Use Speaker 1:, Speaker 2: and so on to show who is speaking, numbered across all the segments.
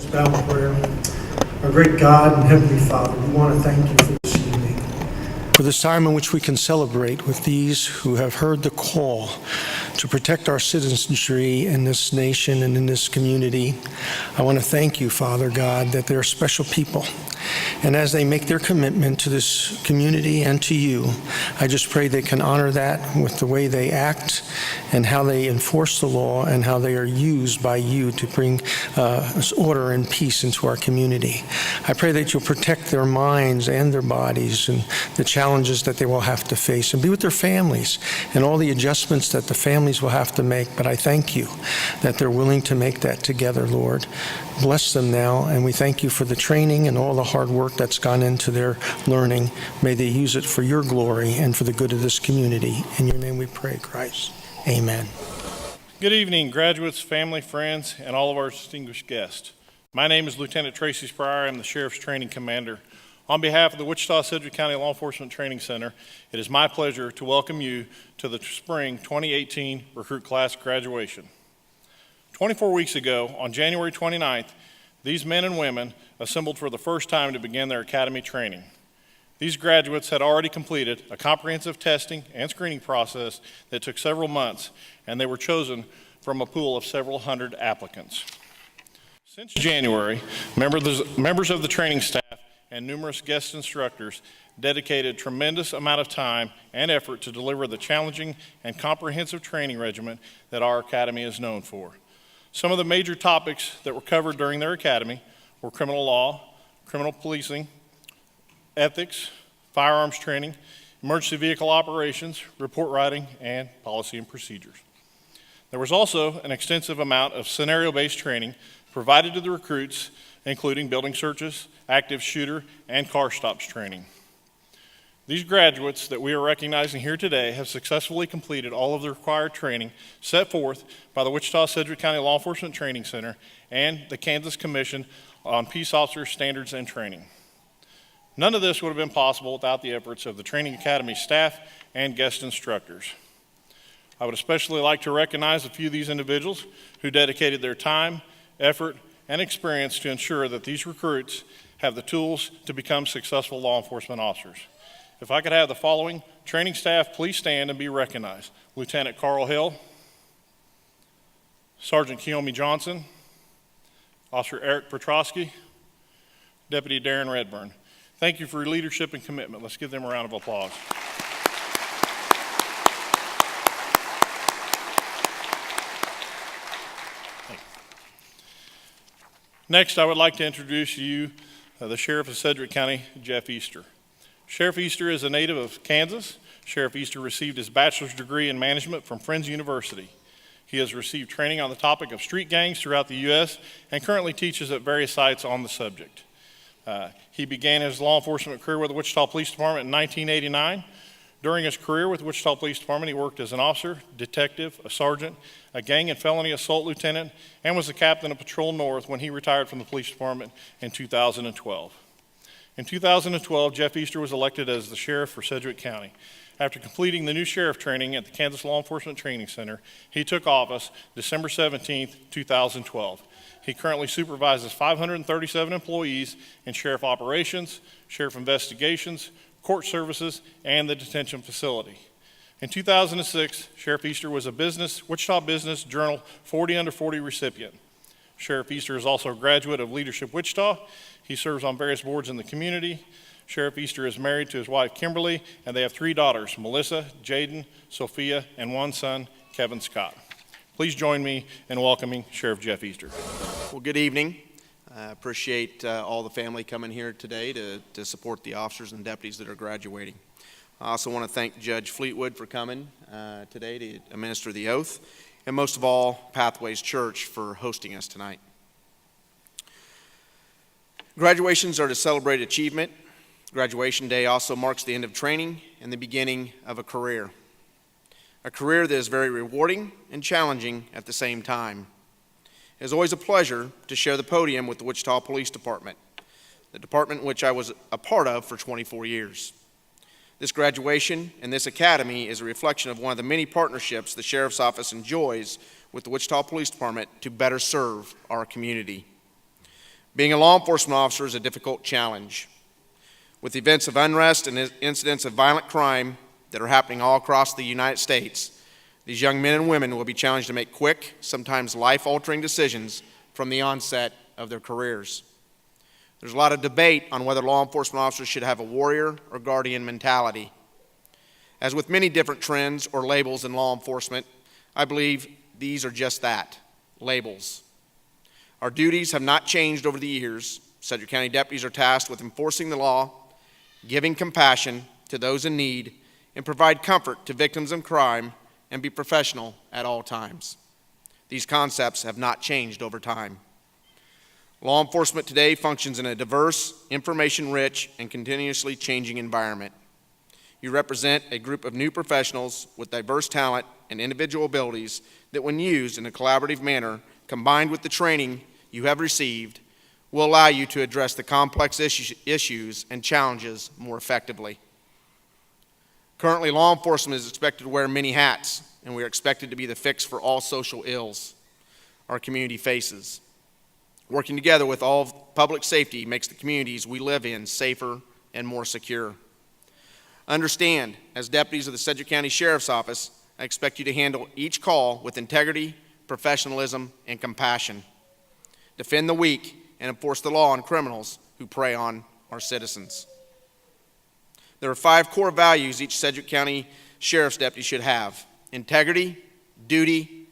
Speaker 1: Bow in prayer. Our great God and Heavenly Father, we want to thank you for this evening, for this time in which we can celebrate with these who have heard the call to protect our citizenry in this nation and in this community. I want to thank you, Father God, that they're special people. And as they make their commitment to this community and to you, I just pray they can honor that with the way they act and how they enforce the law and how they are used by you to bring order and peace into our community. I pray that you'll protect their minds and their bodies and the challenges that they will have to face, and be with their families and all the adjustments that the families will have to make. But I thank you that they're willing to make that together, Lord. Bless them now, and we thank you for the training and all the hard work that's gone into their learning. May they use it for your glory and for the good of this community. In your name we pray, Christ. Amen.
Speaker 2: Good evening, graduates, family, friends, and all of our distinguished guests. My name is Lieutenant Tracy Spryer. I'm the Sheriff's Training Commander. On behalf of the Wichita-Sedgwick County Law Enforcement Training Center, it is my pleasure to welcome you to the Spring 2018 Recruit Class graduation. 24 weeks ago, on January 29th, these men and women assembled for the first time to begin their academy training. These graduates had already completed a comprehensive testing and screening process that took several months, and they were chosen from a pool of several hundred applicants. Since January, members of the training staff and numerous guest instructors dedicated a tremendous amount of time and effort to deliver the challenging and comprehensive training regimen that our academy is known for. Some of the major topics that were covered during their academy were criminal law, criminal policing, ethics, firearms training, emergency vehicle operations, report writing, and policy and procedures. There was also an extensive amount of scenario-based training provided to the recruits, including building searches, active shooter, and car stops training. These graduates that we are recognizing here today have successfully completed all of the required training set forth by the Wichita-Sedgwick County Law Enforcement Training Center and the Kansas Commission on Peace Officer Standards and Training. None of this would have been possible without the efforts of the Training Academy staff and guest instructors. I would especially like to recognize a few of these individuals who dedicated their time, effort, and experience to ensure that these recruits have the tools to become successful law enforcement officers. If I could have the following training staff please stand and be recognized. Lieutenant Carl Hill, Sergeant Keomi Johnson, Officer Eric Petrosky, Deputy Darren Redburn. Thank you for your leadership and commitment. Let's give them a round of applause. Next, I would like to introduce you the Sheriff of Sedgwick County, Jeff Easter. Sheriff Easter is a native of Kansas. Sheriff Easter received his bachelor's degree in management from Friends University. He has received training on the topic of street gangs throughout the U.S. and currently teaches at various sites on the subject. He began his law enforcement career with the Wichita Police Department in 1989. During his career with the Wichita Police Department, he worked as an officer, detective, a sergeant, a gang and felony assault lieutenant, and was the captain of Patrol North when he retired from the police department in 2012. In 2012, Jeff Easter was elected as the sheriff for Sedgwick County. After completing the new sheriff training at the Kansas Law Enforcement Training Center, he took office December 17, 2012. He currently supervises 537 employees in sheriff operations, sheriff investigations, court services, and the detention facility. In 2006, Sheriff Easter was a Wichita Business Journal 40 Under 40 recipient. Sheriff Easter is also a graduate of Leadership Wichita. He serves on various boards in the community. Sheriff Easter is married to his wife, Kimberly, and they have 3 daughters, Melissa, Jaden, Sophia, and 1 son, Kevin Scott. Please join me in welcoming Sheriff Jeff Easter.
Speaker 3: Well, good evening. I appreciate all the family coming here today to support the officers and deputies that are graduating. I also want to thank Judge Fleetwood for coming today to administer the oath, and most of all, Pathways Church for hosting us tonight. Graduations are to celebrate achievement. Graduation day also marks the end of training and the beginning of a career that is very rewarding and challenging at the same time. It is always a pleasure to share the podium with the Wichita Police Department, the department which I was a part of for 24 years. This graduation and this academy is a reflection of one of the many partnerships the Sheriff's Office enjoys with the Wichita Police Department to better serve our community. Being a law enforcement officer is a difficult challenge. With events of unrest and incidents of violent crime that are happening all across the United States, these young men and women will be challenged to make quick, sometimes life-altering decisions from the onset of their careers. There's a lot of debate on whether law enforcement officers should have a warrior or guardian mentality. As with many different trends or labels in law enforcement, I believe these are just that, labels. Our duties have not changed over the years. Sedgwick County deputies are tasked with enforcing the law, giving compassion to those in need, and provide comfort to victims of crime and be professional at all times. These concepts have not changed over time. Law enforcement today functions in a diverse, information-rich, and continuously changing environment. You represent a group of new professionals with diverse talent and individual abilities that, when used in a collaborative manner, combined with the training you have received, will allow you to address the complex issues and challenges more effectively. Currently, law enforcement is expected to wear many hats, and we are expected to be the fix for all social ills our community faces. Working together with all public safety makes the communities we live in safer and more secure. Understand, as deputies of the Sedgwick County Sheriff's Office, I expect you to handle each call with integrity, professionalism, and compassion. Defend the weak and enforce the law on criminals who prey on our citizens. There are 5 core values each Sedgwick County Sheriff's deputy should have: integrity, duty,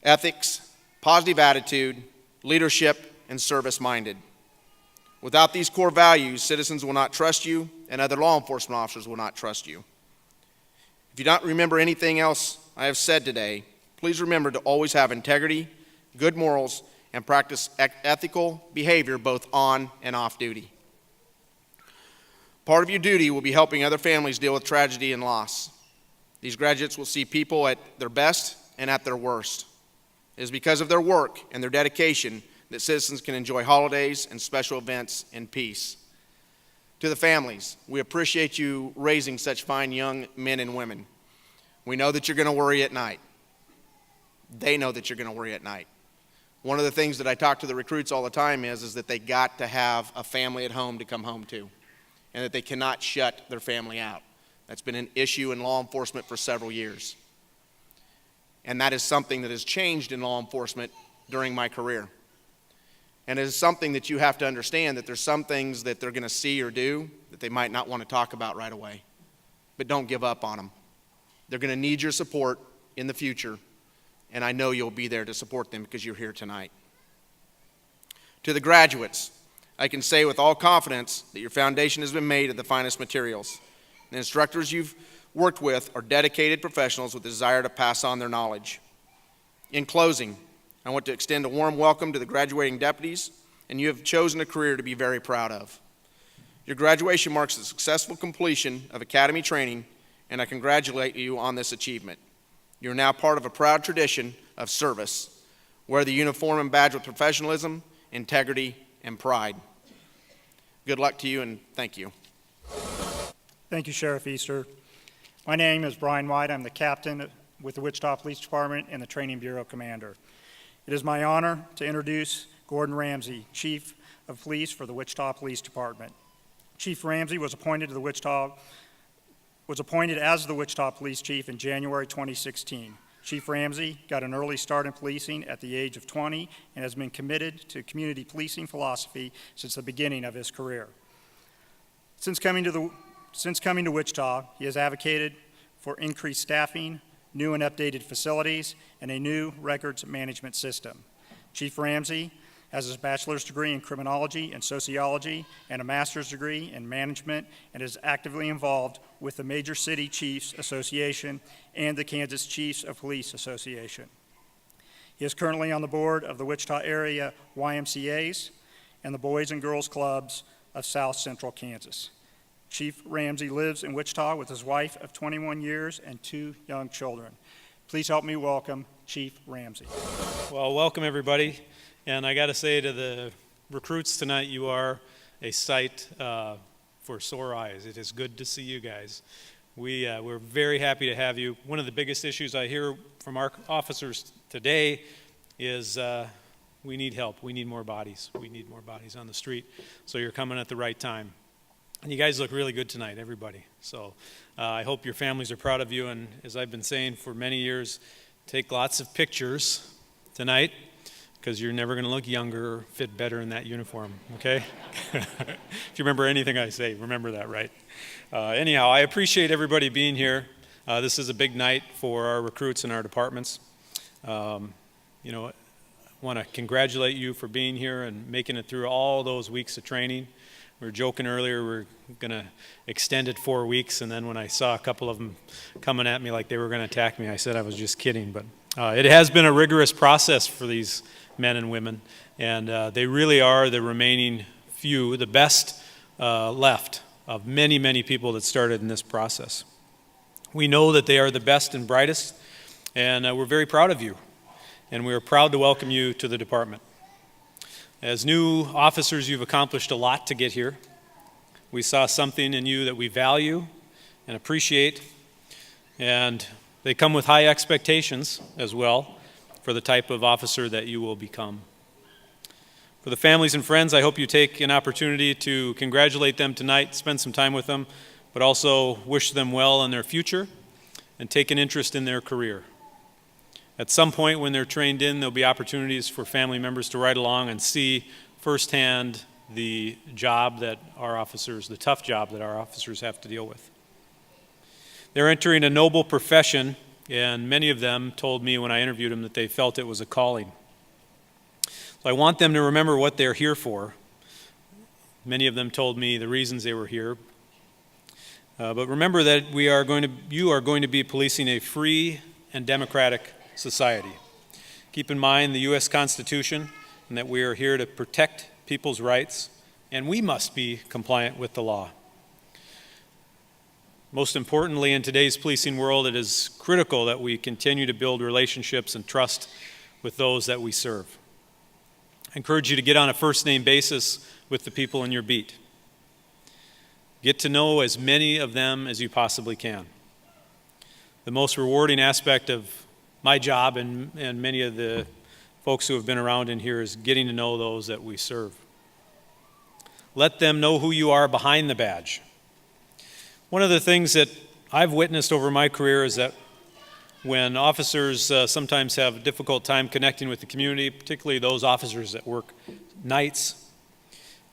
Speaker 3: ethics, positive attitude, leadership, and service-minded. Without these core values, citizens will not trust you, and other law enforcement officers will not trust you. If you don't remember anything else I have said today, please remember to always have integrity, good morals, and practice ethical behavior both on and off duty. Part of your duty will be helping other families deal with tragedy and loss. These graduates will see people at their best and at their worst. It is because of their work and their dedication that citizens can enjoy holidays and special events in peace. To the families, we appreciate you raising such fine young men and women. We know that you're going to worry at night. They know that you're going to worry at night. One of the things that I talk to the recruits all the time is that they got to have a family at home to come home to, and that they cannot shut their family out. That's been an issue in law enforcement for several years. And that is something that has changed in law enforcement during my career. And it is something that you have to understand, that there's some things that they're going to see or do that they might not want to talk about right away. But don't give up on them. They're going to need your support in the future, and I know you'll be there to support them because you're here tonight. To the graduates, I can say with all confidence that your foundation has been made of the finest materials. The instructors you've worked with are dedicated professionals with a desire to pass on their knowledge. In closing, I want to extend a warm welcome to the graduating deputies, and you have chosen a career to be very proud of. Your graduation marks the successful completion of academy training, and I congratulate you on this achievement. You're now part of a proud tradition of service. Wear the uniform and badge with professionalism, integrity, and pride. Good luck to you, and thank you.
Speaker 4: Thank you, Sheriff Easter. My name is Brian White. I'm the captain with the Wichita Police Department and the Training Bureau Commander. It is my honor to introduce Gordon Ramsey, Chief of Police for the Wichita Police Department. Chief Ramsey was appointed as the Wichita Police Chief in January 2016. Chief Ramsey got an early start in policing at the age of 20 and has been committed to community policing philosophy since the beginning of his career. Since coming to Wichita, he has advocated for increased staffing, new and updated facilities, and a new records management system. Chief Ramsey has his bachelor's degree in criminology and sociology and a master's degree in management, and is actively involved with the Major City Chiefs Association and the Kansas Chiefs of Police Association. He is currently on the board of the Wichita area YMCAs and the Boys and Girls Clubs of South Central Kansas. Chief Ramsey lives in Wichita with his wife of 21 years and 2 young children. Please help me welcome Chief Ramsey.
Speaker 5: Well, welcome everybody. And I got to say to the recruits tonight, you are a sight for sore eyes. It is good to see you guys. We're very happy to have you. One of the biggest issues I hear from our officers today is We need help. We need more bodies. We need more bodies on the street. So you're coming at the right time. And you guys look really good tonight, everybody. So I hope your families are proud of you. And as I've been saying for many years, take lots of pictures tonight, because you're never going to look younger or fit better in that uniform, okay? If you remember anything I say, remember that, right? Anyhow, I appreciate everybody being here. This is a big night for our recruits and our departments. You know, I want to congratulate you for being here and making it through all those weeks of training. We were joking earlier, we're going to extend it 4 weeks, and then when I saw a couple of them coming at me like they were going to attack me, I said I was just kidding. But it has been a rigorous process for these men and women, and they really are the remaining few, the best left of many, many people that started in this process. We know that they are the best and brightest, and we're very proud of you, and we are proud to welcome you to the department. As new officers, you've accomplished a lot to get here. We saw something in you that we value and appreciate, and they come with high expectations as well for the type of officer that you will become. For the families and friends, I hope you take an opportunity to congratulate them tonight, spend some time with them, but also wish them well in their future and take an interest in their career. At some point when they're trained in, there'll be opportunities for family members to ride along and see firsthand the job that our officers, the tough job that our officers have to deal with. They're entering a noble profession, and many of them told me when I interviewed them that they felt it was a calling. So I want them to remember what they're here for. Many of them told me the reasons they were here. But remember that you are going to be policing a free and democratic society. Keep in mind the U.S. Constitution and that we are here to protect people's rights, and we must be compliant with the law. Most importantly, in today's policing world, it is critical that we continue to build relationships and trust with those that we serve. I encourage you to get on a first-name basis with the people in your beat. Get to know as many of them as you possibly can. The most rewarding aspect of my job and many of the folks who have been around in here is getting to know those that we serve. Let them know who you are behind the badge. One of the things that I've witnessed over my career is that when officers sometimes have a difficult time connecting with the community, particularly those officers that work nights,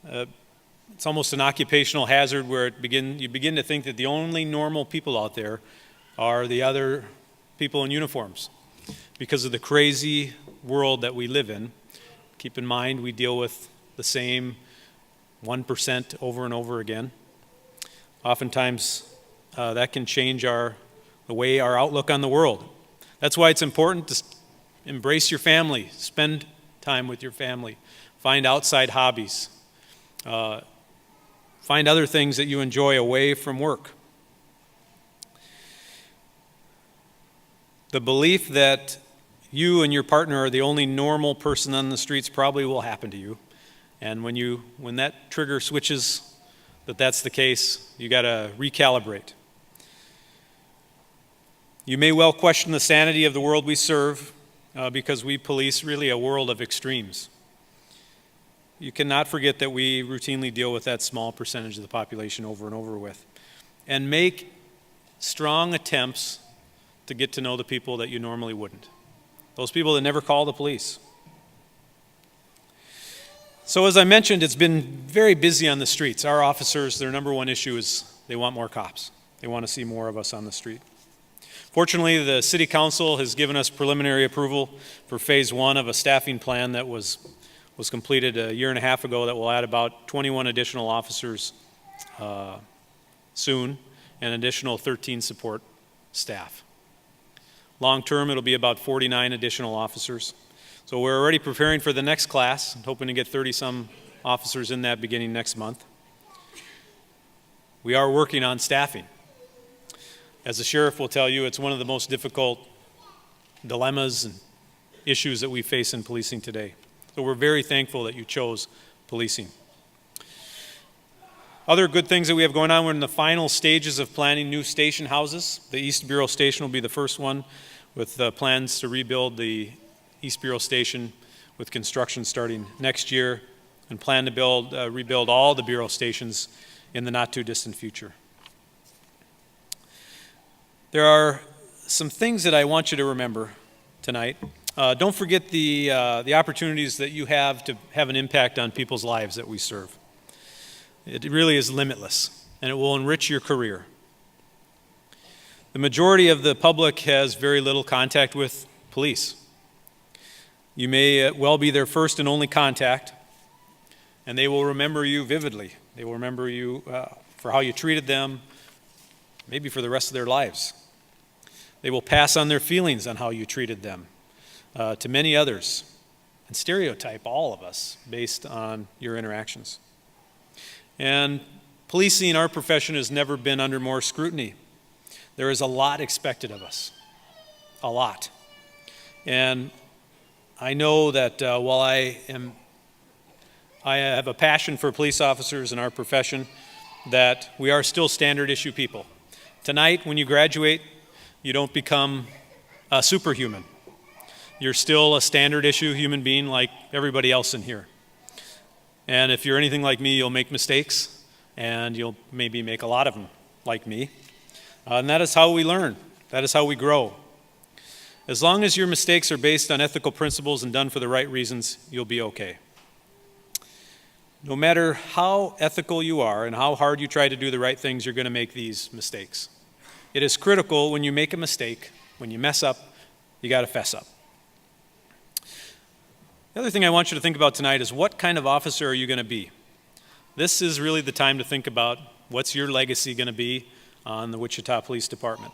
Speaker 5: it's almost an occupational hazard where you begin to think that the only normal people out there are the other people in uniforms because of the crazy world that we live in. Keep in mind, we deal with the same 1% over and over again. Oftentimes, that can change the way our outlook on the world. That's why it's important to embrace your family, spend time with your family, find outside hobbies, find other things that you enjoy away from work. The belief that you and your partner are the only normal person on the streets probably will happen to you. And when that trigger switches, that's the case, you got to recalibrate. You may well question the sanity of the world we serve because we police really a world of extremes. You cannot forget that we routinely deal with that small percentage of the population over and over with, and make strong attempts to get to know the people that you normally wouldn't. Those people that never call the police. So as I mentioned, it's been very busy on the streets. Our officers, their number one issue is they want more cops. They want to see more of us on the street. Fortunately, the City Council has given us preliminary approval for Phase 1 of a staffing plan that was completed a year and a half ago that will add about 21 additional officers soon and additional 13 support staff. Long term, it'll be about 49 additional officers. So we're already preparing for the next class, hoping to get 30-some officers in that beginning next month. We are working on staffing. As the sheriff will tell you, it's one of the most difficult dilemmas and issues that we face in policing today. So we're very thankful that you chose policing. Other good things that we have going on, we're in the final stages of planning new station houses. The East Bureau Station will be the first one with plans to rebuild the East Bureau Station with construction starting next year, and plan to rebuild all the Bureau stations in the not-too-distant future. There are some things that I want you to remember tonight. Don't forget the opportunities that you have to have an impact on people's lives that we serve. It really is limitless, and it will enrich your career. The majority of the public has very little contact with police. You may well be their first and only contact, and they will remember you vividly. They will remember you for how you treated them, maybe for the rest of their lives. They will pass on their feelings on how you treated them to many others and stereotype all of us based on your interactions. And policing, our profession, has never been under more scrutiny. There is a lot expected of us, a lot. And I know that while I have a passion for police officers in our profession, that we are still standard issue people. Tonight, when you graduate, you don't become a superhuman. You're still a standard issue human being like everybody else in here. And if you're anything like me, you'll make mistakes, and you'll maybe make a lot of them like me. And that is how we learn. That is how we grow. As long as your mistakes are based on ethical principles and done for the right reasons, you'll be okay. No matter how ethical you are and how hard you try to do the right things, you're going to make these mistakes. It is critical when you make a mistake, when you mess up, you got to fess up. The other thing I want you to think about tonight is, what kind of officer are you going to be? This is really the time to think about, what's your legacy going to be on the Wichita Police Department?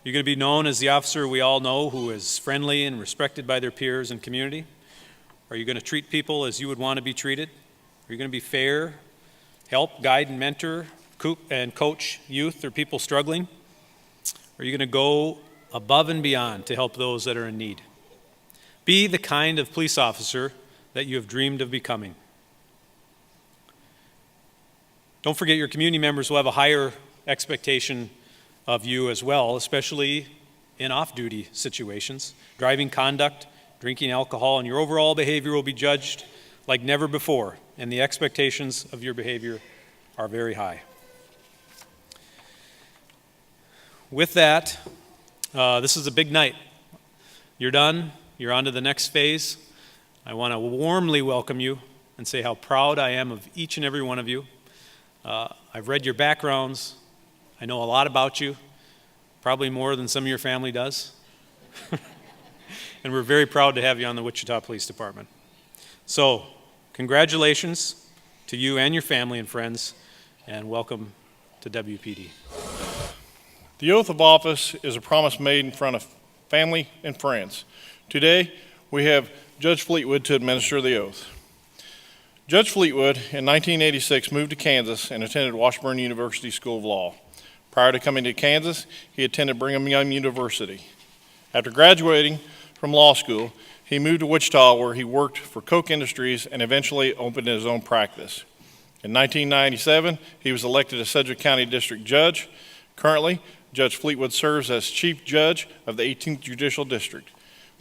Speaker 5: You're going to be known as the officer we all know who is friendly and respected by their peers and community? Are you going to treat people as you would want to be treated? Are you going to be fair, help, guide, and mentor, and coach youth or people struggling? Are you going to go above and beyond to help those that are in need? Be the kind of police officer that you have dreamed of becoming. Don't forget, your community members will have a higher expectation of you as well, especially in off-duty situations. Driving conduct, drinking alcohol, and your overall behavior will be judged like never before, and the expectations of your behavior are very high. With that, this is a big night. You're done. You're on to the next phase. I want to warmly welcome you and say how proud I am of each and every one of you. I've read your backgrounds. I know a lot about you, probably more than some of your family does. And we're very proud to have you on the Wichita Police Department. So, congratulations to you and your family and friends, and welcome to WPD.
Speaker 2: The oath of office is a promise made in front of family and friends. Today, we have Judge Fleetwood to administer the oath. Judge Fleetwood, in 1986, moved to Kansas and attended Washburn University School of Law. Prior to coming to Kansas, he attended Brigham Young University. After graduating from law school, he moved to Wichita, where he worked for Koch Industries and eventually opened his own practice. In 1997, he was elected a Sedgwick County District Judge. Currently, Judge Fleetwood serves as Chief Judge of the 18th Judicial District.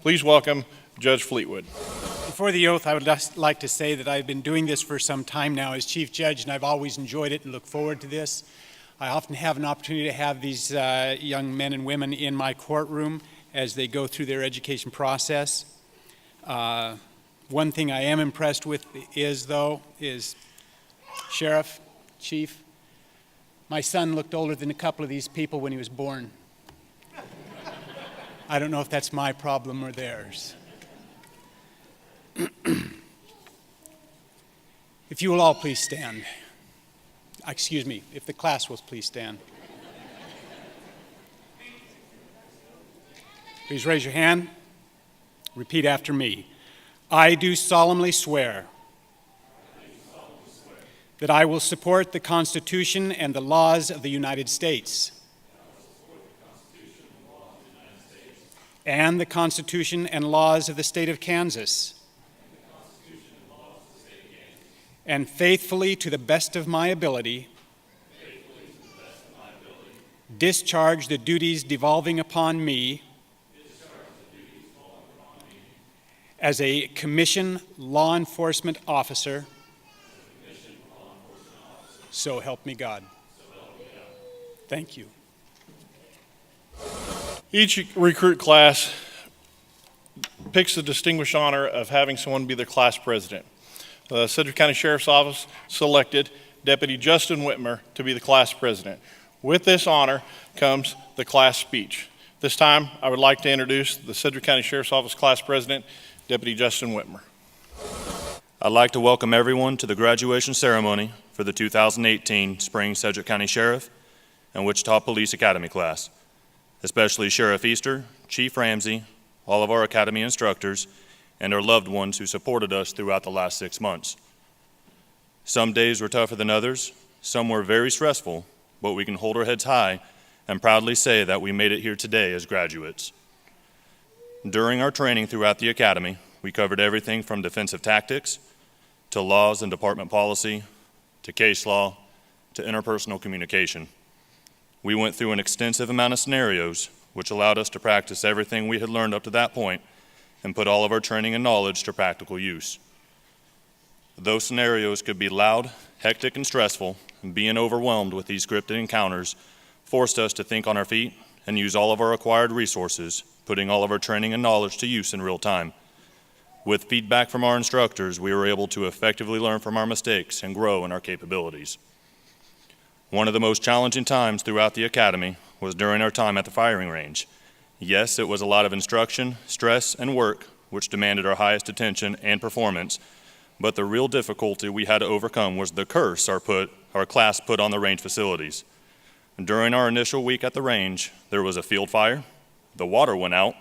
Speaker 2: Please welcome Judge Fleetwood.
Speaker 6: Before the oath, I would just like to say that I've been doing this for some time now as Chief Judge, and I've always enjoyed it and look forward to this. I often have an opportunity to have these young men and women in my courtroom as they go through their education process. One thing I am impressed with is Sheriff, Chief, my son looked older than a couple of these people when he was born. I don't know if that's my problem or theirs. If you will all please stand. Excuse me, if the class will please stand. Please raise your hand. Repeat after me. I do solemnly swear that I will support the Constitution and the laws of the United States and the Constitution and laws of the state of Kansas, and faithfully, to the best of my ability, discharge the duties devolving upon me as a commissioned law enforcement officer. So help me God. Thank you.
Speaker 2: Each recruit class picks the distinguished honor of having someone be their class president. The Sedgwick County Sheriff's Office selected Deputy Justin Whitmer to be the class president. With this honor comes the class speech. This time, I would like to introduce the Sedgwick County Sheriff's Office class president, Deputy Justin Whitmer.
Speaker 7: I'd like to welcome everyone to the graduation ceremony for the 2018 Spring Sedgwick County Sheriff and Wichita Police Academy class, especially Sheriff Easter, Chief Ramsey, all of our Academy instructors, and our loved ones who supported us throughout the last 6 months. Some days were tougher than others, some were very stressful, but we can hold our heads high and proudly say that we made it here today as graduates. During our training throughout the Academy, we covered everything from defensive tactics to laws and department policy, to case law, to interpersonal communication. We went through an extensive amount of scenarios, which allowed us to practice everything we had learned up to that point and put all of our training and knowledge to practical use. Those scenarios could be loud, hectic, and stressful, and being overwhelmed with these scripted encounters forced us to think on our feet and use all of our acquired resources, putting all of our training and knowledge to use in real time. With feedback from our instructors, we were able to effectively learn from our mistakes and grow in our capabilities. One of the most challenging times throughout the Academy was during our time at the firing range. Yes, it was a lot of instruction, stress, and work, which demanded our highest attention and performance, but the real difficulty we had to overcome was the curse our class put on the range facilities. During our initial week at the range, there was a field fire, the water went out,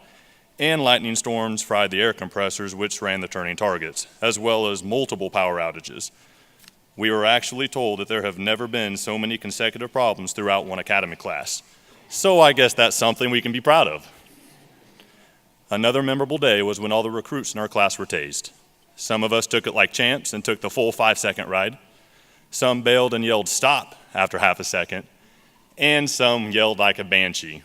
Speaker 7: and lightning storms fried the air compressors which ran the turning targets, as well as multiple power outages. We were actually told that there have never been so many consecutive problems throughout one Academy class. So I guess that's something we can be proud of. Another memorable day was when all the recruits in our class were tased. Some of us took it like champs and took the full 5-second ride. Some bailed and yelled stop after half a second, and some yelled like a banshee,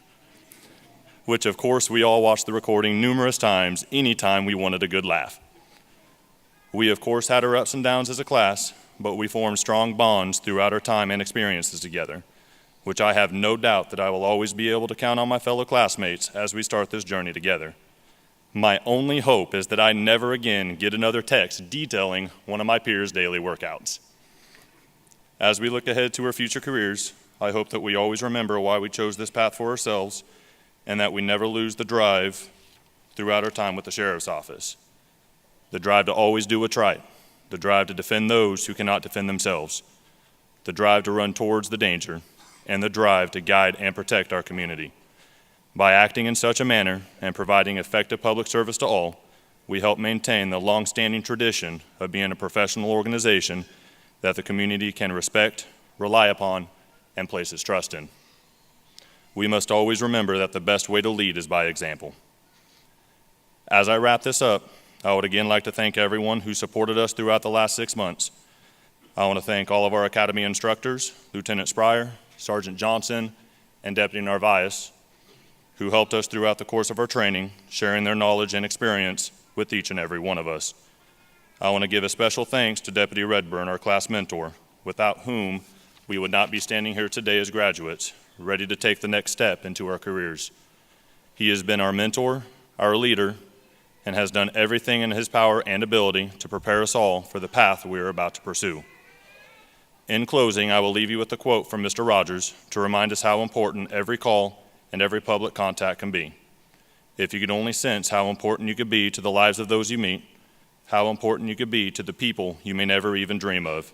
Speaker 7: which of course we all watched the recording numerous times anytime we wanted a good laugh. We of course had our ups and downs as a class, but we formed strong bonds throughout our time and experiences together, which I have no doubt that I will always be able to count on my fellow classmates as we start this journey together. My only hope is that I never again get another text detailing one of my peers' daily workouts. As we look ahead to our future careers, I hope that we always remember why we chose this path for ourselves and that we never lose the drive throughout our time with the Sheriff's Office. The drive to always do what's right, the drive to defend those who cannot defend themselves, the drive to run towards the danger, and the drive to guide and protect our community. By acting in such a manner and providing effective public service to all, we help maintain the long-standing tradition of being a professional organization that the community can respect, rely upon, and place its trust in. We must always remember that the best way to lead is by example. As I wrap this up, I would again like to thank everyone who supported us throughout the last 6 months. I want to thank all of our Academy instructors, Lieutenant Spryer, Sergeant Johnson, and Deputy Narvaez, who helped us throughout the course of our training, sharing their knowledge and experience with each and every one of us. I want to give a special thanks to Deputy Redburn, our class mentor, without whom we would not be standing here today as graduates, ready to take the next step into our careers. He has been our mentor, our leader, and has done everything in his power and ability to prepare us all for the path we are about to pursue. In closing, I will leave you with a quote from Mr. Rogers to remind us how important every call and every public contact can be. If you could only sense how important you could be to the lives of those you meet, how important you could be to the people you may never even dream of,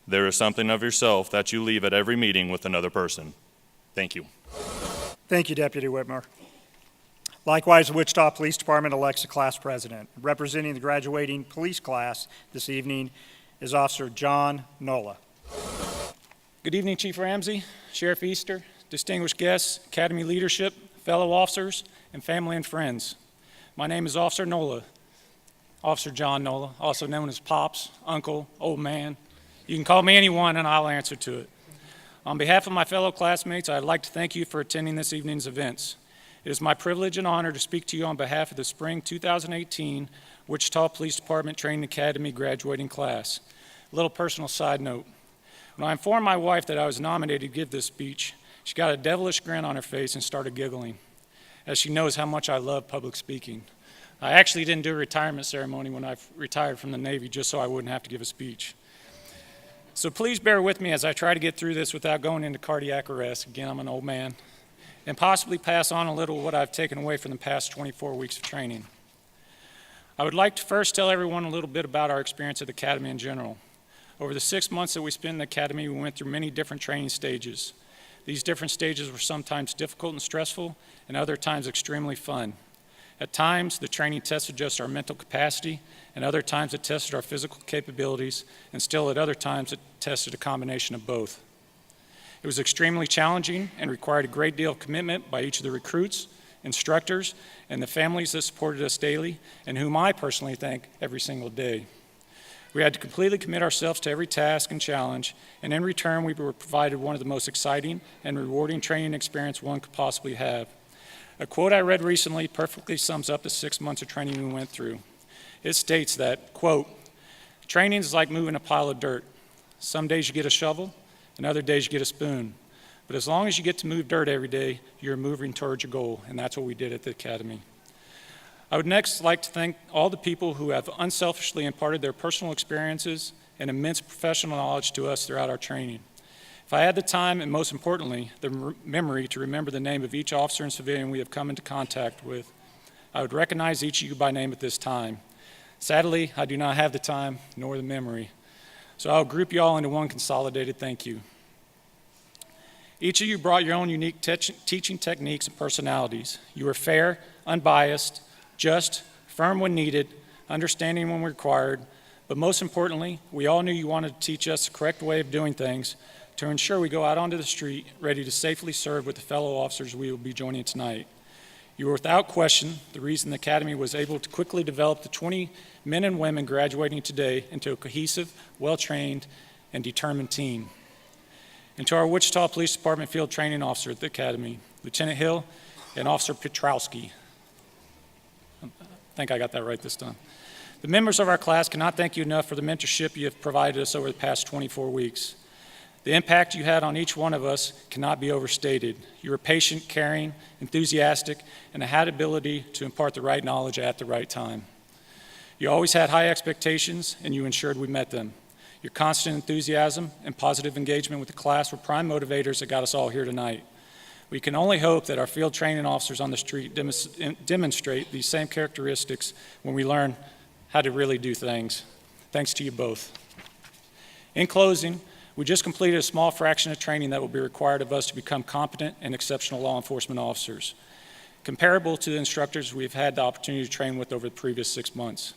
Speaker 7: there is something of yourself that you leave at every meeting with another person. Thank you.
Speaker 4: Thank you, Deputy Whitmer. Likewise, the Wichita Police Department elects a class president. Representing the graduating police class this evening is Officer John Nola.
Speaker 8: Good evening, Chief Ramsey, Sheriff Easter, distinguished guests, Academy leadership, fellow officers, and family and friends. My name is Officer Nola, Officer John Nola, also known as Pops, Uncle, Old Man. You can call me anyone and I'll answer to it. On behalf of my fellow classmates, I'd like to thank you for attending this evening's events. It is my privilege and honor to speak to you on behalf of the Spring 2018 Wichita Police Department Training Academy graduating class. A little personal side note. When I informed my wife that I was nominated to give this speech, she got a devilish grin on her face and started giggling, as she knows how much I love public speaking. I actually didn't do a retirement ceremony when I retired from the Navy just so I wouldn't have to give a speech. So please bear with me as I try to get through this without going into cardiac arrest. Again, I'm an old man. And possibly pass on a little of what I've taken away from the past 24 weeks of training. I would like to first tell everyone a little bit about our experience at the Academy in general. Over the 6 months that we spent in the Academy, we went through many different training stages. These different stages were sometimes difficult and stressful, and other times extremely fun. At times, the training tested just our mental capacity, and other times it tested our physical capabilities, and still at other times it tested a combination of both. It was extremely challenging and required a great deal of commitment by each of the recruits, instructors, and the families that supported us daily, and whom I personally thank every single day. We had to completely commit ourselves to every task and challenge, and in return, we were provided one of the most exciting and rewarding training experience one could possibly have. A quote I read recently perfectly sums up the 6 months of training we went through. It states that, quote, "Training is like moving a pile of dirt. Some days you get a shovel, and other days you get a spoon. But as long as you get to move dirt every day, you're moving towards your goal," and that's what we did at the Academy. I would next like to thank all the people who have unselfishly imparted their personal experiences and immense professional knowledge to us throughout our training. If I had the time, and most importantly, the memory to remember the name of each officer and civilian we have come into contact with, I would recognize each of you by name at this time. Sadly, I do not have the time nor the memory, so I'll group you all into one consolidated thank you. Each of you brought your own unique teaching techniques and personalities. You were fair, unbiased, just, firm when needed, understanding when required, but most importantly, we all knew you wanted to teach us the correct way of doing things to ensure we go out onto the street ready to safely serve with the fellow officers we will be joining tonight. You were without question the reason the Academy was able to quickly develop the 20 men and women graduating today into a cohesive, well-trained, and determined team. And to our Wichita Police Department field training officer at the Academy, Lieutenant Hill and Officer Petrowski. I think I got that right this time. The members of our class cannot thank you enough for the mentorship you have provided us over the past 24 weeks. The impact you had on each one of us cannot be overstated. You were patient, caring, enthusiastic, and had ability to impart the right knowledge at the right time. You always had high expectations, and you ensured we met them. Your constant enthusiasm and positive engagement with the class were prime motivators that got us all here tonight. We can only hope that our field training officers on the street demonstrate these same characteristics when we learn how to really do things. Thanks to you both. In closing, we just completed a small fraction of training that will be required of us to become competent and exceptional law enforcement officers, comparable to the instructors we've had the opportunity to train with over the previous 6 months.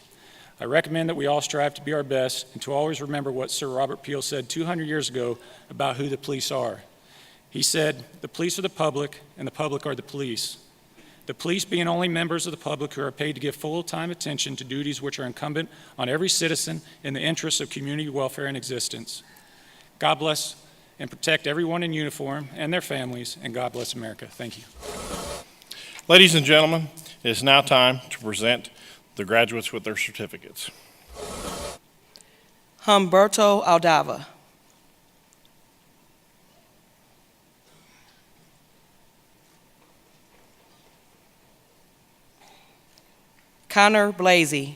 Speaker 8: I recommend that we all strive to be our best and to always remember what Sir Robert Peel said 200 years ago about who the police are. He said, "The police are the public, and the public are the police. The police being only members of the public who are paid to give full-time attention to duties which are incumbent on every citizen in the interests of community welfare and existence. God bless and protect everyone in uniform and their families, and God bless America." Thank you.
Speaker 2: Ladies and gentlemen, it is now time to present the graduates with their certificates.
Speaker 9: Humberto Aldava. Connor Blasey.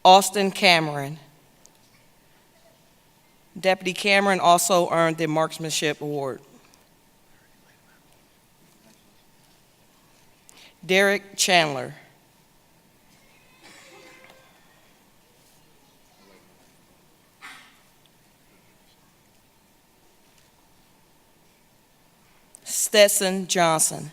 Speaker 9: Austin Cameron. Deputy Cameron also earned the Marksmanship Award. Derek Chandler. Stetson Johnson.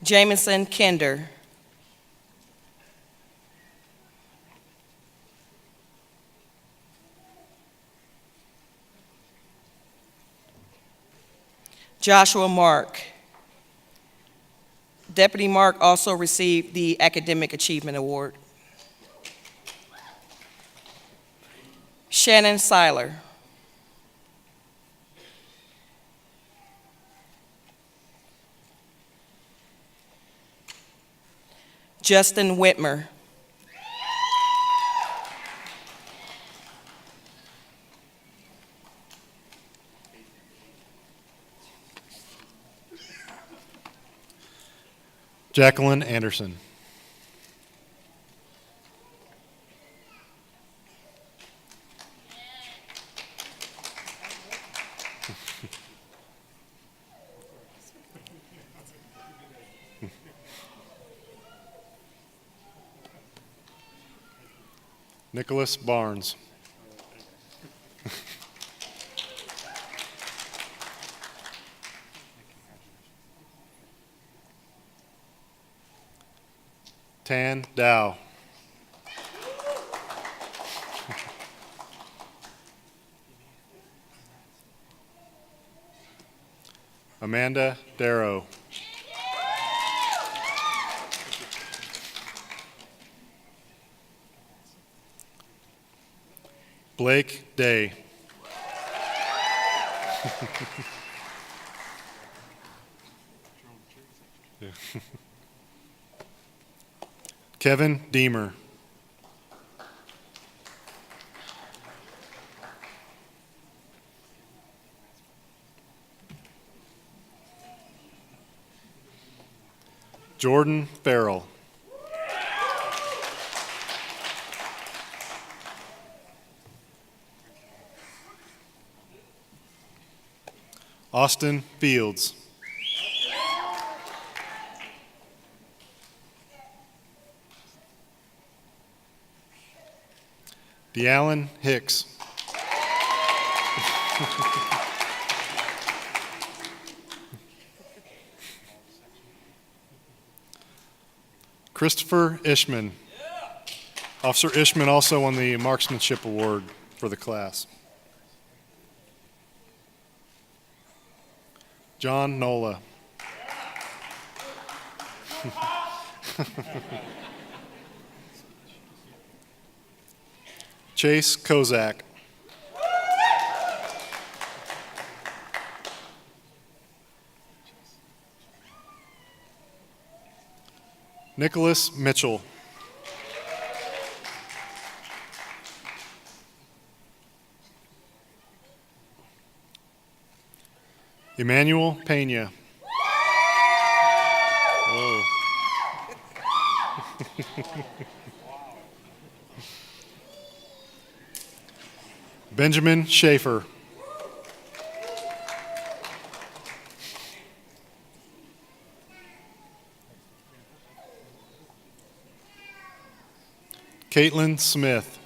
Speaker 9: Jamison Kinder. Joshua Mark. Deputy Mark also received the Academic Achievement Award. Shannon Seiler. Justin Whitmer.
Speaker 10: Jacqueline Anderson. Nicholas Barnes. Tan Dow. Amanda Darrow. Blake Day. Kevin Deemer. Jordan Farrell. Austin Fields. Deallen Hicks. Christopher Ishman. Officer Ishman also won the Marksmanship Award for the class. John Nola. Chase Kozak. Nicholas Mitchell. Emmanuel Pena. Whoa. Benjamin Schaefer. Caitlin Smith.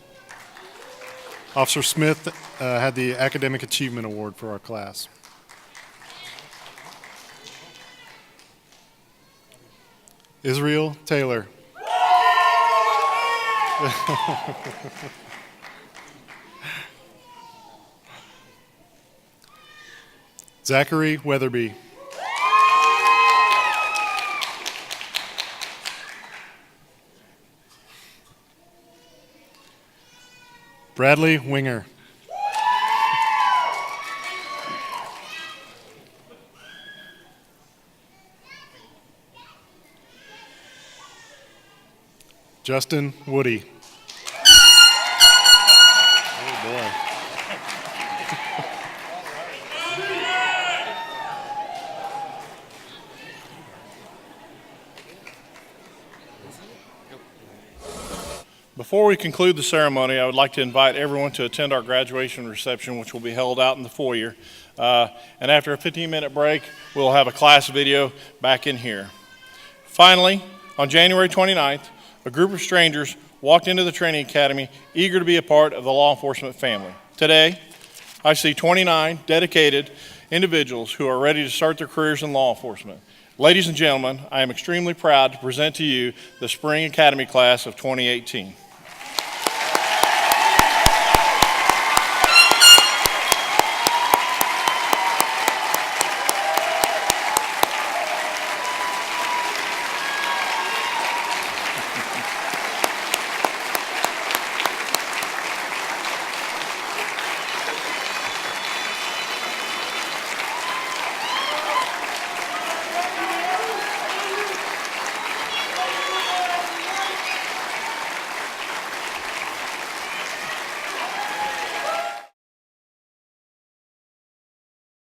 Speaker 10: Officer Smith had the Academic Achievement Award for our class. Israel Taylor. Zachary Weatherby. Bradley Winger. Justin Woody. Oh boy.
Speaker 2: Before we conclude the ceremony, I would like to invite everyone to attend our graduation reception, which will be held out in the foyer. And after a 15-minute break, we'll have a class video back in here. Finally, on January 29th, a group of strangers walked into the training academy eager to be a part of the law enforcement family. Today, I see 29 dedicated individuals who are ready to start their careers in law enforcement. Ladies and gentlemen, I am extremely proud to present to you the Spring Academy Class of 2018.